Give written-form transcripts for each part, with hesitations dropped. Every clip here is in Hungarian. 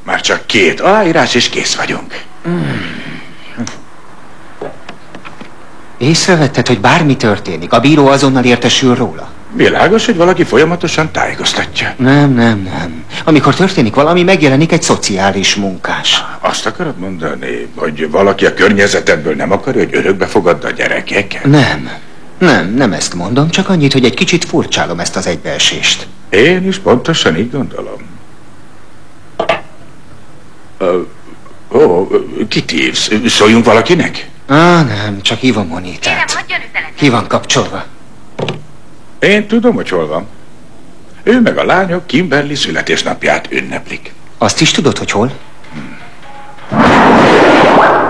Már csak 2 aláírás, és kész vagyunk. Észrevetted, hogy bármi történik, a bíró azonnal értesül róla? Világos, hogy valaki folyamatosan tájékoztatja. Nem. Amikor történik valami, megjelenik egy szociális munkás. Azt akarod mondani, hogy valaki a környezetedből nem akarja, hogy örökbe fogadd a gyerekeket? Nem ezt mondom, csak annyit, hogy egy kicsit furcsálom ezt az egybeesést. Én is pontosan így gondolom. Kit hívsz? Szóljunk valakinek? Nem, csak hívom Monitát. Ki van kapcsolva? Én tudom, hogy hol van. Ő meg a lányok Kimberly születésnapját ünneplik. Azt is tudod, hogy hol?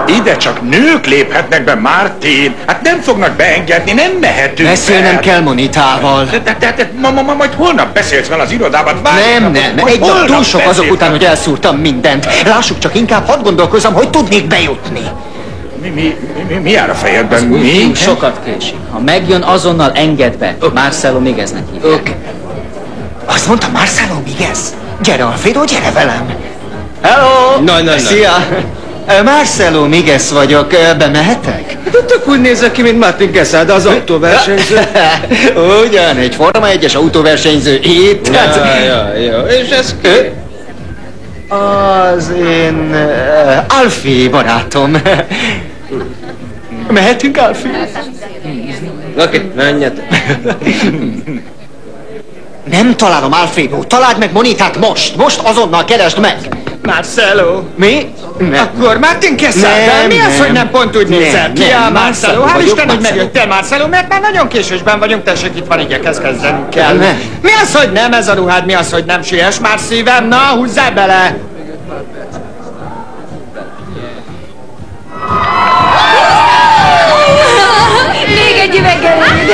Ide csak nők léphetnek be, Martin. Hát nem fognak beengedni, nem mehetünk. Beszélnem kell Monitával. De majd holnap beszélsz vele az irodában. Nem. Egy nap túl sok azok után, hogy elszúrtam mindent. Lássuk csak inkább, hadd gondolkozom, hogy tudnék bejutni. Mi jár a fejedben? Az új fiú sokat késik. Ha megjön, azonnal engedd be. Marcelo Migueznek hívják. Azt mondta Marcelo Miguez? Gyere, Alfredo, gyere velem. Hello! Szia! Marcelo Miguez vagyok, bemehetek? De tök úgy nézek ki, mint Martin Quesada, az autóversenyző. Ugyan, egy Forma 1-es autóversenyző itt. Ja. És ez ki? Az én... Alfie barátom. Mehetünk, Alfie? Oké, menjetek. Nem találom, Alfredo. Találd meg Monitát most. Most azonnal keresd meg. Marcelo. Mi? Nem. Akkor Martin Quesada, mi az, hogy nem pont úgy nézel ki? Marcelo, hál' Isten, hogy megjöttél, Marcelo, mert már nagyon késősben vagyunk, tessék, itt van, igyekezz kezdenünk kell. Nem. Mi az, hogy nem ez a ruhád, mi az, hogy nem siess, már szívem, na, húzzál bele!